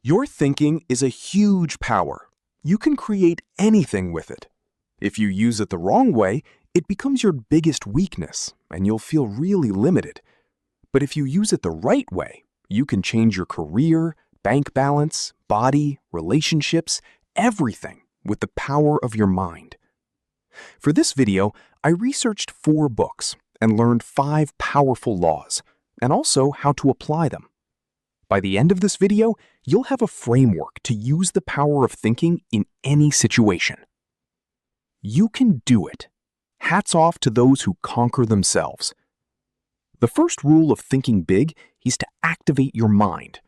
Your thinking is a huge power. You can create anything with it. If you use it the wrong way, it becomes your biggest weakness, and you'll feel really limited. But if you use it the right way, you can change your career, bank balance, body, relationships, everything with the power of your mind. For this video, I researched 4 books and learned 5 powerful laws, and also how to apply them. By the end of this video, you'll have a framework to use the power of thinking in any situation. You can do it. Hats off to those who conquer themselves. The first rule of thinking big is to activate your mind.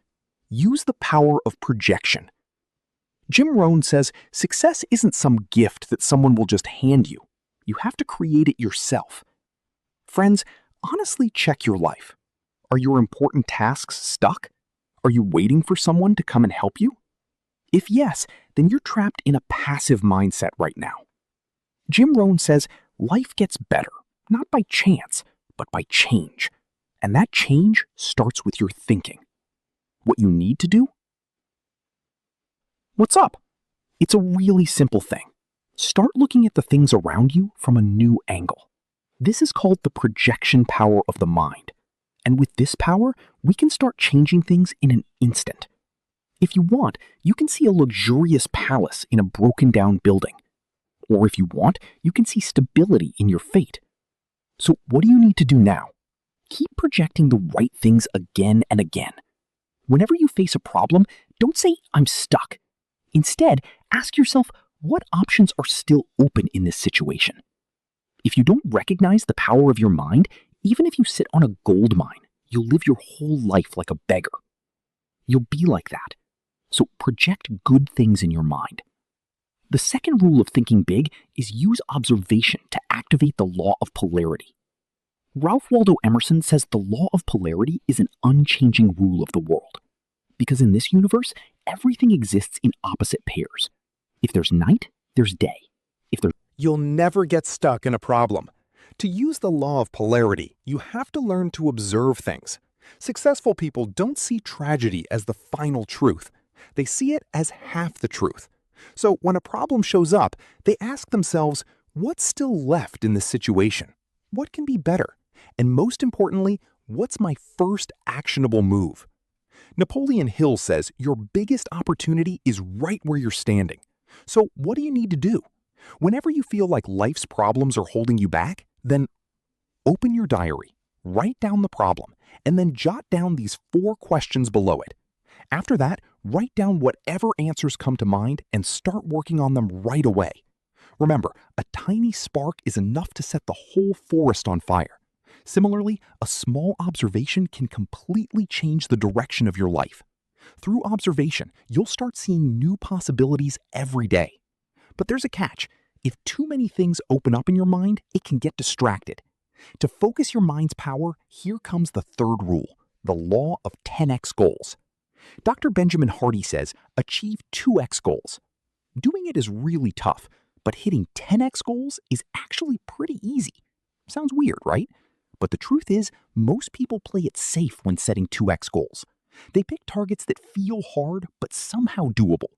Use the power of projection. Jim Rohn says success isn't some gift that someone will just hand you. You have to create it yourself. Friends, honestly check your life. Are your important tasks stuck? Are you waiting for someone to come and help you? If yes, then you're trapped in a passive mindset right now. Jim Rohn says life gets better, not by chance, but by change. And that change starts with your thinking. What you need to do? What's up? It's a really simple thing. Start looking at the things around you from a new angle. This is called the projection power of the mind. And with this power, we can start changing things in an instant. If you want, you can see a luxurious palace in a broken down building. Or if you want, you can see stability in your fate. So what do you need to do now? Keep projecting the right things again and again. Whenever you face a problem, don't say, "I'm stuck." Instead, ask yourself, what options are still open in this situation? If you don't recognize the power of your mind, even if you sit on a gold mine, you'll live your whole life like a beggar. You'll be like that. So project good things in your mind. The second rule of thinking big is use observation to activate the law of polarity. Ralph Waldo Emerson says the law of polarity is an unchanging rule of the world. Because in this universe, everything exists in opposite pairs. If there's night, there's day. You'll never get stuck in a problem. To use the law of polarity, you have to learn to observe things. Successful people don't see tragedy as the final truth. They see it as half the truth. So when a problem shows up, they ask themselves, what's still left in this situation? What can be better? And most importantly, what's my first actionable move? Napoleon Hill says your biggest opportunity is right where you're standing. So what do you need to do? Whenever you feel like life's problems are holding you back, then open your diary, write down the problem, and then jot down these 4 questions below it. After that, write down whatever answers come to mind and start working on them right away. Remember, a tiny spark is enough to set the whole forest on fire. Similarly, a small observation can completely change the direction of your life. Through observation, you'll start seeing new possibilities every day. But there's a catch. If too many things open up in your mind, it can get distracted. To focus your mind's power, here comes the third rule, the law of 10x goals. Dr. Benjamin Hardy says, achieve 2x goals. Doing it is really tough, but hitting 10x goals is actually pretty easy. Sounds weird, right? But the truth is, most people play it safe when setting 2x goals. They pick targets that feel hard, but somehow doable.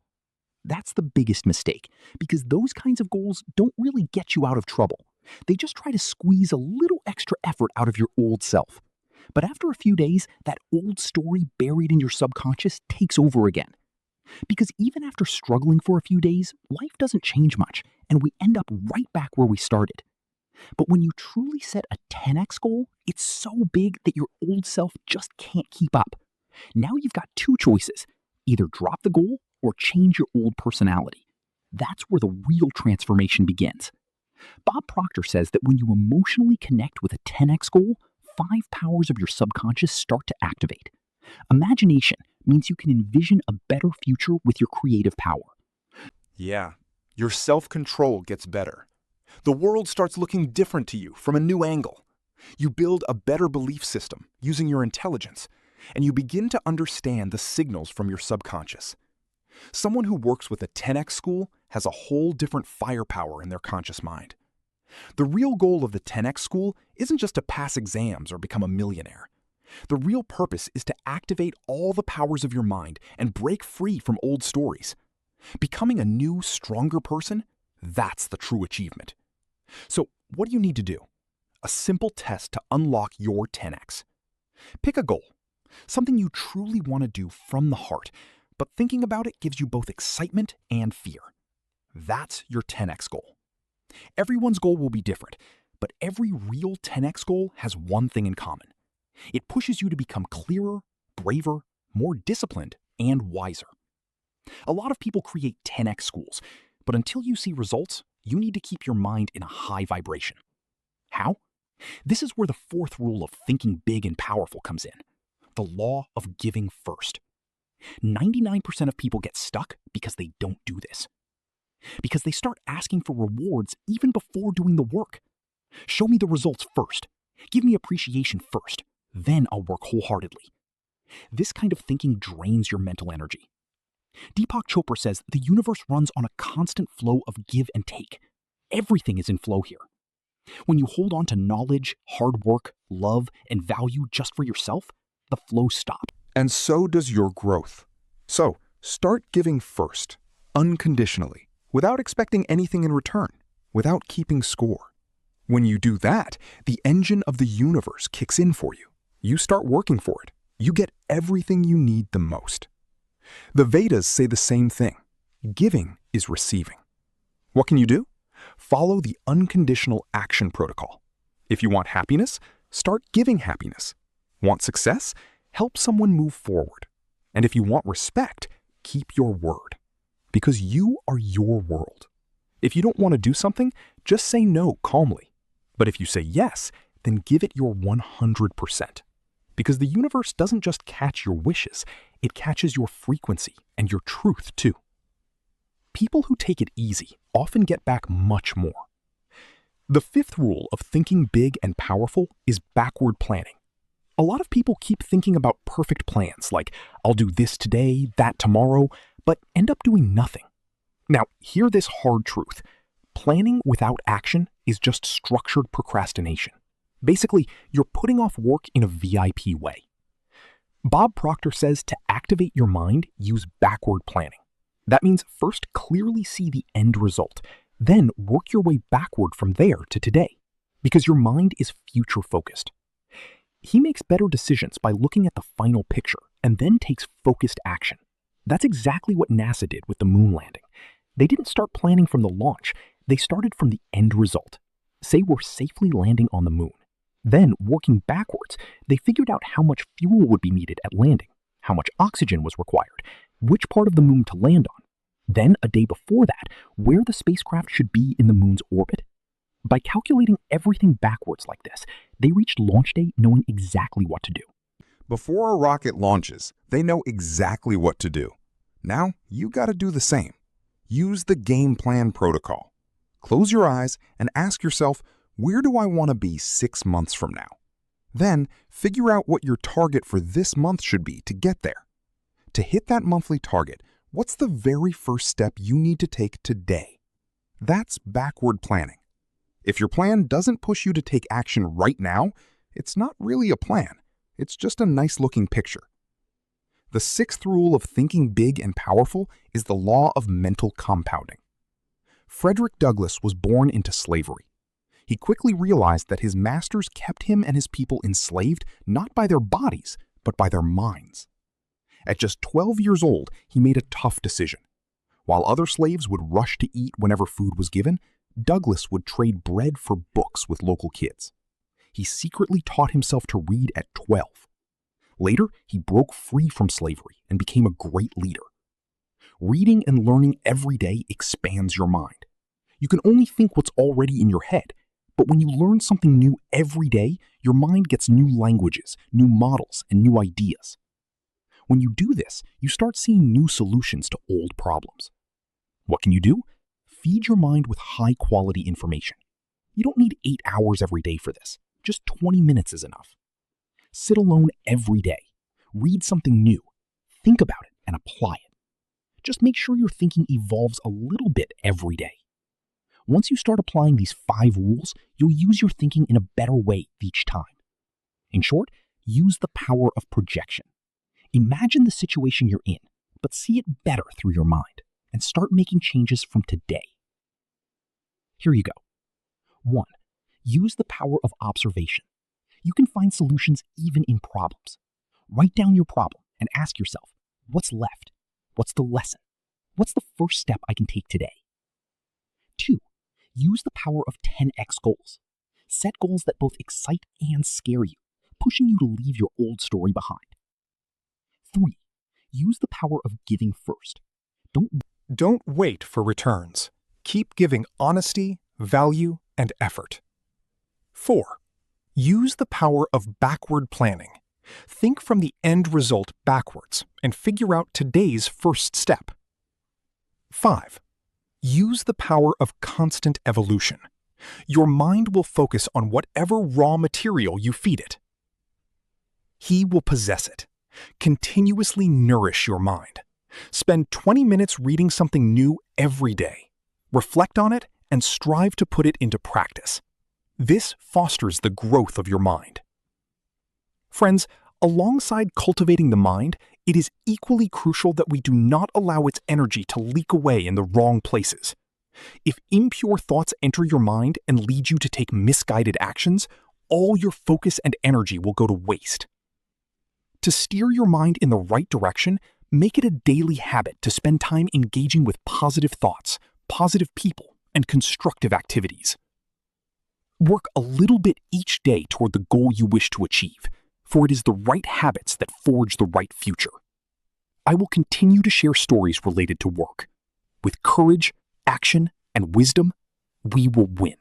That's the biggest mistake, because those kinds of goals don't really get you out of trouble. They just try to squeeze a little extra effort out of your old self. But after a few days, that old story buried in your subconscious takes over again. Because even after struggling for a few days, life doesn't change much, and we end up right back where we started. But when you truly set a 10x goal, it's so big that your old self just can't keep up. Now you've got 2 choices. Either drop the goal or change your old personality. That's where the real transformation begins. Bob Proctor says that when you emotionally connect with a 10x goal, 5 powers of your subconscious start to activate. Imagination means you can envision a better future with your creative power. Yeah, your self-control gets better. The world starts looking different to you from a new angle. You build a better belief system using your intelligence, and you begin to understand the signals from your subconscious. Someone who works with a 10x school has a whole different firepower in their conscious mind. The real goal of the 10x school isn't just to pass exams or become a millionaire. The real purpose is to activate all the powers of your mind and break free from old stories. Becoming a new, stronger person, that's the true achievement. So, what do you need to do? A simple test to unlock your 10x. Pick a goal, something you truly want to do from the heart, but thinking about it gives you both excitement and fear. That's your 10x goal. Everyone's goal will be different, but every real 10x goal has one thing in common. It pushes you to become clearer, braver, more disciplined, and wiser. A lot of people create 10x goals, but until you see results, you need to keep your mind in a high vibration. How? This is where the fourth rule of thinking big and powerful comes in: the law of giving first. 99% of people get stuck because they don't do this. Because they start asking for rewards even before doing the work. Show me the results first. Give me appreciation first. Then I'll work wholeheartedly. This kind of thinking drains your mental energy. Deepak Chopra says the universe runs on a constant flow of give and take. Everything is in flow here. When you hold on to knowledge, hard work, love, and value just for yourself, the flow stops. And so does your growth. So, start giving first, unconditionally, without expecting anything in return, without keeping score. When you do that, the engine of the universe kicks in for you. You start working for it. You get everything you need the most. The Vedas say the same thing. Giving is receiving. What can you do? Follow the unconditional action protocol. If you want happiness, start giving happiness. Want success? Help someone move forward. And if you want respect, keep your word. Because you are your world. If you don't want to do something, just say no calmly. But if you say yes, then give it your 100%. Because the universe doesn't just catch your wishes, it catches your frequency and your truth too. People who take it easy often get back much more. The fifth rule of thinking big and powerful is backward planning. A lot of people keep thinking about perfect plans like, I'll do this today, that tomorrow, but end up doing nothing. Now, hear this hard truth. Planning without action is just structured procrastination. Basically, you're putting off work in a VIP way. Bob Proctor says to activate your mind, use backward planning. That means first clearly see the end result, then work your way backward from there to today, because your mind is future-focused. He makes better decisions by looking at the final picture and then takes focused action. That's exactly what NASA did with the moon landing. They didn't start planning from the launch, they started from the end result. Say we're safely landing on the moon. Then, working backwards, they figured out how much fuel would be needed at landing, how much oxygen was required, which part of the moon to land on. Then, a day before that, where the spacecraft should be in the moon's orbit. By calculating everything backwards like this, they reached launch day knowing exactly what to do. Before a rocket launches, they know exactly what to do. Now, you gotta do the same. Use the game plan protocol. Close your eyes and ask yourself, where do I want to be 6 months from now? Then, figure out what your target for this month should be to get there. To hit that monthly target, what's the very first step you need to take today? That's backward planning. If your plan doesn't push you to take action right now, it's not really a plan. It's just a nice-looking picture. The sixth rule of thinking big and powerful is the law of mental compounding. Frederick Douglass was born into slavery. He quickly realized that his masters kept him and his people enslaved not by their bodies, but by their minds. At just 12 years old, he made a tough decision. While other slaves would rush to eat whenever food was given, Douglass would trade bread for books with local kids. He secretly taught himself to read at 12. Later, he broke free from slavery and became a great leader. Reading and learning every day expands your mind. You can only think what's already in your head, but when you learn something new every day, your mind gets new languages, new models, and new ideas. When you do this, you start seeing new solutions to old problems. What can you do? Feed your mind with high-quality information. You don't need 8 hours every day for this. Just 20 minutes is enough. Sit alone every day. Read something new. Think about it and apply it. Just make sure your thinking evolves a little bit every day. Once you start applying these 5 rules, you'll use your thinking in a better way each time. In short, use the power of projection. Imagine the situation you're in, but see it better through your mind and start making changes from today. Here you go. 1. Use the power of observation. You can find solutions even in problems. Write down your problem and ask yourself, what's left? What's the lesson? What's the first step I can take today? 2. Use the power of 10x goals. Set goals that both excite and scare you, pushing you to leave your old story behind. 3. Use the power of giving first. Don't wait for returns. Keep giving honesty, value, and effort. 4. Use the power of backward planning. Think from the end result backwards and figure out today's first step. 5. Use the power of constant evolution. Your mind will focus on whatever raw material you feed it. He will possess it. Continuously nourish your mind. Spend 20 minutes reading something new every day. Reflect on it and strive to put it into practice. This fosters the growth of your mind. Friends, alongside cultivating the mind, it is equally crucial that we do not allow its energy to leak away in the wrong places. If impure thoughts enter your mind and lead you to take misguided actions, all your focus and energy will go to waste. To steer your mind in the right direction, make it a daily habit to spend time engaging with positive thoughts, positive people, and constructive activities. Work a little bit each day toward the goal you wish to achieve, for it is the right habits that forge the right future. I will continue to share stories related to work. With courage, action, and wisdom, we will win.